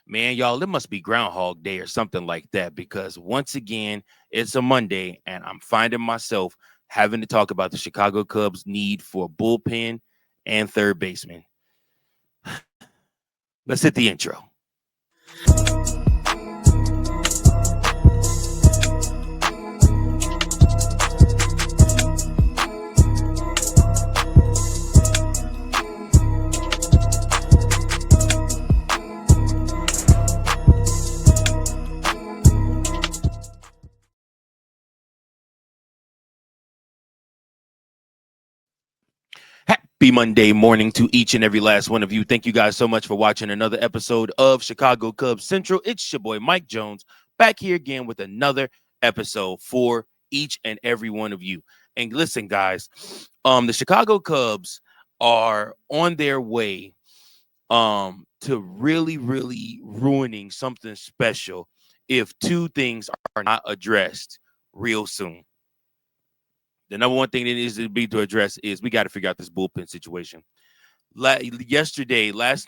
Man, y'all, it must be Groundhog Day or something like that because once again, it's a Monday and I'm finding myself having to talk about the Chicago Cubs' need for bullpen and third baseman. Let's hit the intro. Happy Monday morning to each and every last one of you. Thank you guys so much for watching another episode of Chicago Cubs Central. It's your boy Mike Jones back here again with another episode for each and every one of you. And listen, guys, the Chicago Cubs are on their way to really ruining something special if two things are not addressed real soon. The number one thing that needs to be to address is we got to figure out this bullpen situation. Last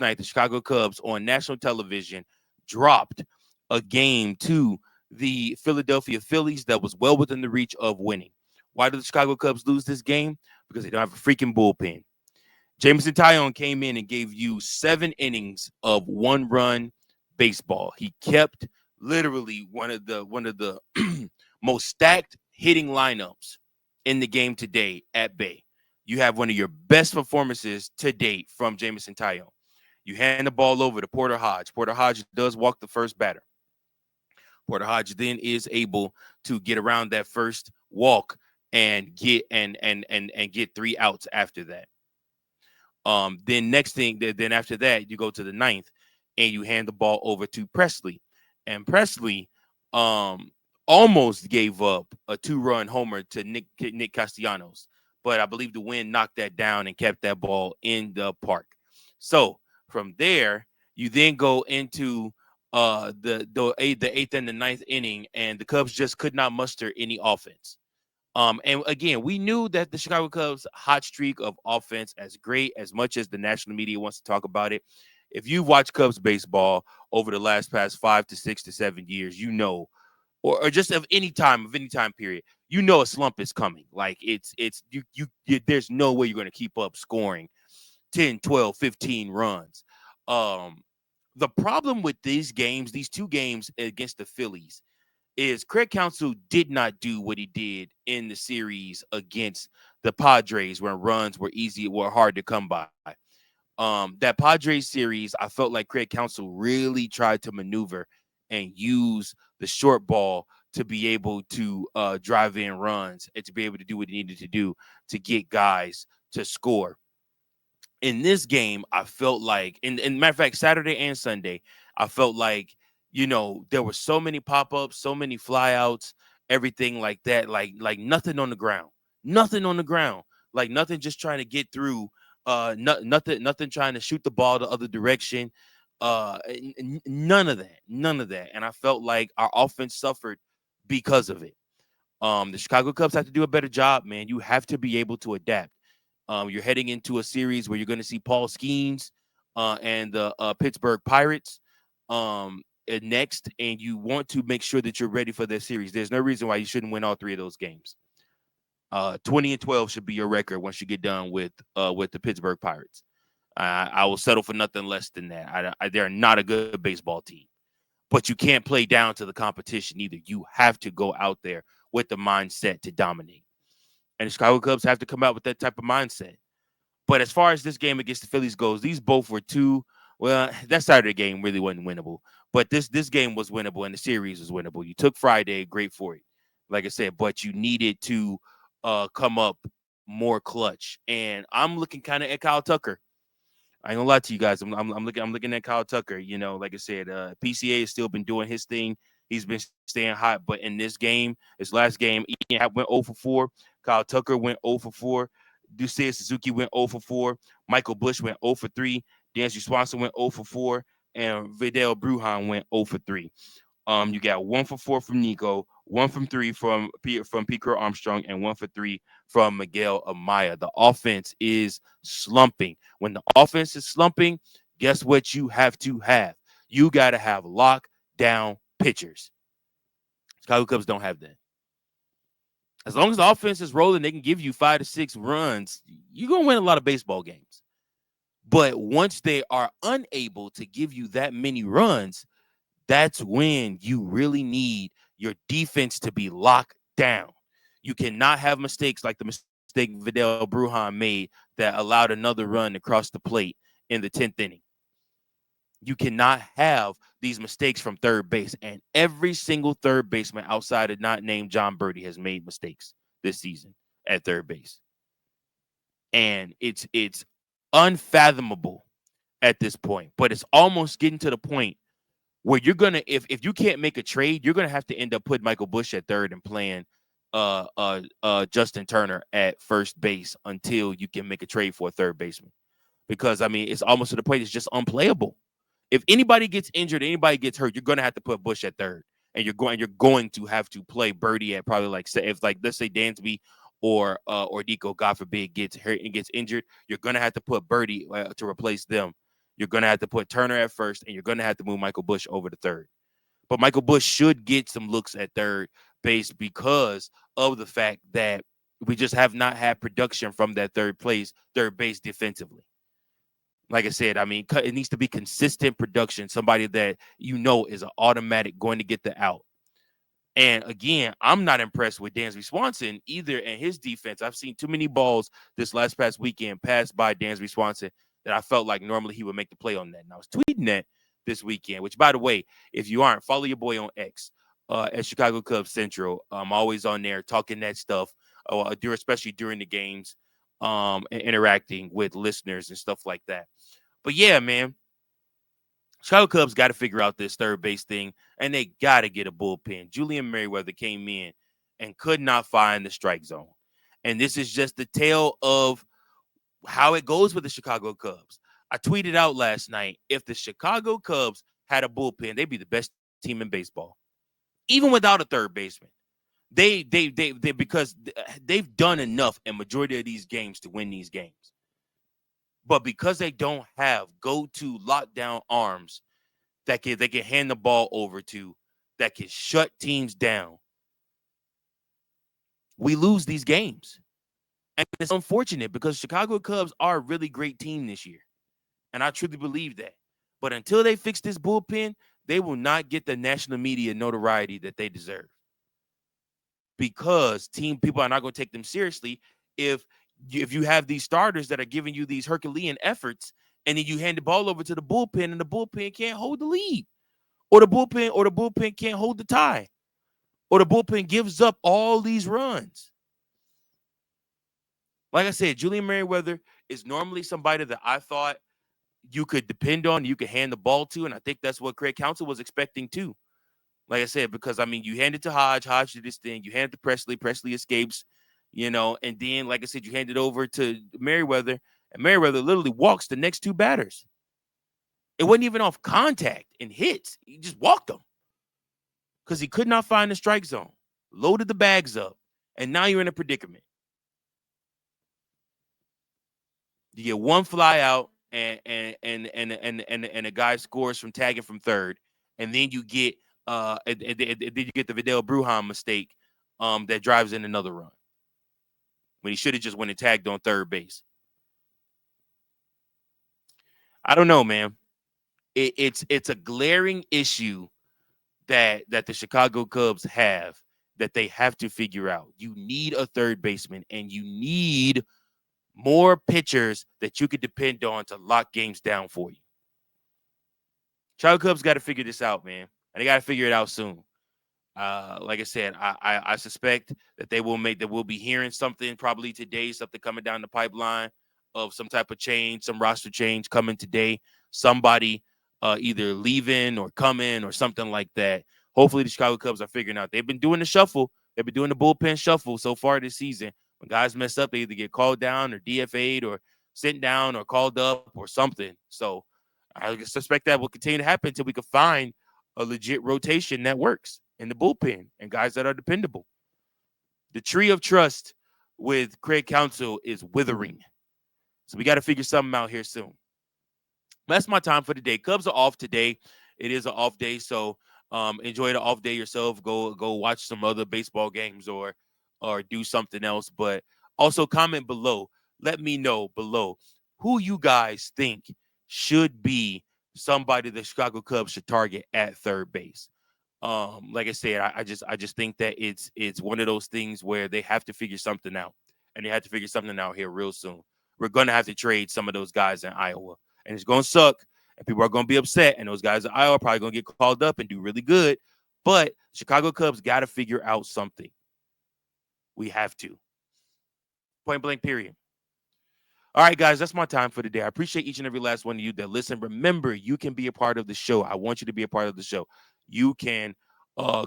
night, the Chicago Cubs on national television dropped a game to the Philadelphia Phillies that was well within the reach of winning. Why did the Chicago Cubs lose this game? Because they don't have a freaking bullpen. Jameson Taillon came in and gave you 7 innings of one-run baseball. He kept literally one of the most stacked hitting lineups in the game today at bay. You have one of your best performances to date from Jameson Taillon. You hand the ball over to Porter Hodge. Porter Hodge does walk the first batter. Porter Hodge then is able to get around that first walk and get 3 outs after that. Then after that, you go to the ninth and you hand the ball over to Presley. And Presley almost gave up a 2-run homer to Nick Castellanos. But I believe the wind knocked that down and kept that ball in the park. So from there, you then go into the eighth and the ninth inning, and the Cubs just could not muster any offense. And again, we knew that the Chicago Cubs' hot streak of offense, as great as much as the national media wants to talk about it, if you've watched Cubs baseball over the past 5 to 6 to 7 years, you know, or just of any time period, you know a slump is coming. Like there's no way you're going to keep up scoring 10, 12, 15 runs. Um, the problem with these 2 games against the Phillies, is Craig Counsell did not do what he did in the series against the Padres when runs were hard to come by. That Padres series, I felt like Craig Counsell really tried to maneuver and use the short ball to be able to drive in runs and to be able to do what he needed to do to get guys to score. In this game, I felt like, in matter of fact, Saturday and Sunday, I felt like, there were so many pop-ups, so many flyouts, everything like that, like nothing on the ground, nothing on the ground, like nothing just trying to get through, nothing trying to shoot the ball the other direction, none of that. And I felt like our offense suffered because of it. The Chicago Cubs have to do a better job, man. You have to be able to adapt. You're heading into a series where you're going to see Paul Skeens and the Pittsburgh Pirates next, and you want to make sure that you're ready for that series. There's no reason why you shouldn't win all 3 of those games. 20-12 should be your record once you get done with the Pittsburgh Pirates. I will settle for nothing less than that. They're not a good baseball team, but you can't play down to the competition either. You have to go out there with the mindset to dominate. And the Chicago Cubs have to come out with that type of mindset. But as far as this game against the Phillies goes, these both were that Saturday game really wasn't winnable. But this game was winnable and the series was winnable. You took Friday, great for it. Like I said, but you needed to come up more clutch. And I'm looking kind of at Kyle Tucker. I ain't gonna lie to you guys. I'm looking at Kyle Tucker. Like I said, PCA has still been doing his thing. He's been staying hot, but in this last game, Ian went 0 for 4. Kyle Tucker went 0 for 4. Dusei Suzuki went 0 for 4. Michael Bush went 0 for 3. Dansby Swanson went 0 for 4. And Vidal Brujan went 0 for 3. You got 1 for 4 from Nico, 1 from 3 from Pete Armstrong, and 1 for 3 from Miguel Amaya. The offense is slumping. When the offense is slumping, guess what you have to have? You got to have lockdown pitchers. Chicago Cubs don't have that. As long as the offense is rolling, they can give you 5 to 6 runs. You're going to win a lot of baseball games. But once they are unable to give you that many runs, that's when you really need your defense to be locked down. You cannot have mistakes like the mistake Vidal Brujan made that allowed another run across the plate in the 10th inning. You cannot have these mistakes from third base. And every single third baseman outside of not named John Birdie has made mistakes this season at third base. And it's unfathomable at this point. But it's almost getting to the point where you're gonna, if you can't make a trade, you're gonna have to end up putting Michael Busch at third and playing Justin Turner at first base until you can make a trade for a third baseman. Because I mean, it's almost to the point it's just unplayable. If anybody gets injured, anybody gets hurt, you're gonna have to put Busch at third, and you're going to have to play Birdie at probably like, say, if like let's say Dansby or Nico, God forbid, gets hurt and gets injured, you're gonna have to put Birdie to replace them. You're gonna have to put Turner at first, and you're gonna have to move Michael Busch over to third. But Michael Busch should get some looks at third base because of the fact that we just have not had production from that third base defensively. Like I said, I mean, it needs to be consistent production, somebody that you know is an automatic going to get the out. And again, I'm not impressed with Dansby Swanson either and his defense. I've seen too many balls this past weekend passed by Dansby Swanson that I felt like normally he would make the play on that. And I was tweeting that this weekend, which, by the way, if you aren't, follow your boy on X at Chicago Cubs Central. I'm always on there talking that stuff, especially during the games, and interacting with listeners and stuff like that. But yeah, man, Chicago Cubs got to figure out this third base thing, and they got to get a bullpen. Julian Merriweather came in and could not find the strike zone. And this is just the tale of how it goes with the Chicago Cubs. I tweeted out last night, if the Chicago Cubs had a bullpen, they'd be the best team in baseball, even without a third baseman. They because they've done enough in majority of these games to win these games. But because they don't have go-to lockdown arms that they can hand the ball over to, that can shut teams down, we lose these games. And it's unfortunate because Chicago Cubs are a really great team this year. And I truly believe that. But until they fix this bullpen, they will not get the national media notoriety that they deserve. Because team people are not going to take them seriously if you have these starters that are giving you these Herculean efforts, and then you hand the ball over to the bullpen, and the bullpen can't hold the lead, or the bullpen can't hold the tie, or the bullpen gives up all these runs. Like I said, Julian Merriweather is normally somebody that I thought you could depend on, you could hand the ball to, and I think that's what Craig Counsell was expecting too. Like I said, because I mean, you hand it to Hodge did this thing, you hand it to Presley escapes, and then, like I said, you hand it over to Merriweather, and Merriweather literally walks the next two batters. It wasn't even off contact and hits. He just walked them because he could not find the strike zone, loaded the bags up, and now you're in a predicament. You get one fly out, and a guy scores from tagging from third, and then you get the Vidal Brujan mistake that drives in another run when he should have just went and tagged on third base. I don't know, man. It's a glaring issue that the Chicago Cubs have that they have to figure out. You need a third baseman, and you need more pitchers that you could depend on to lock games down for you. Chicago Cubs got to figure this out, man. And they got to figure it out soon. Like I said, I suspect that we'll be hearing something probably today, something coming down the pipeline of some type of change, some roster change coming today. Somebody either leaving or coming or something like that. Hopefully the Chicago Cubs are figuring out. They've been doing the shuffle. They've been doing the bullpen shuffle so far this season. When guys mess up, they either get called down or DFA'd or sent down or called up or something. So I suspect that will continue to happen until we can find a legit rotation that works in the bullpen and guys that are dependable. The tree of trust with Craig Counsell is withering. So we got to figure something out here soon. That's my time for today. Cubs are off today. it is an off day, so enjoy the off day yourself. Go watch some other baseball games or do something else. But also comment below. Let me know below who you guys think should be somebody the Chicago Cubs should target at third base. Like I said, I just think that it's one of those things where they have to figure something out, and they have to figure something out here real soon. We're gonna have to trade some of those guys in Iowa, and it's gonna suck, and people are gonna be upset, and those guys in Iowa are probably gonna get called up and do really good. But Chicago Cubs got to figure out something. We have to. Point blank. Period. All right, guys, that's my time for today. I appreciate each and every last one of you that listen. Remember, you can be a part of the show. I want you to be a part of the show. You can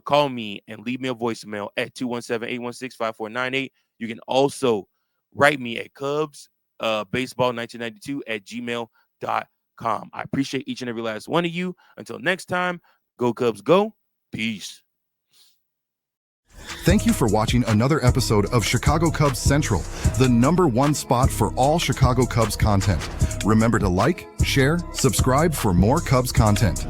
call me and leave me a voicemail at 217-816-5498. You can also write me at Cubs baseball 1992 at gmail.com. I appreciate each and every last one of you. Until next time, go Cubs, go. Peace. Thank you for watching another episode of Chicago Cubs Central, the #1 spot for all Chicago Cubs content. Remember to like, share, subscribe for more Cubs content.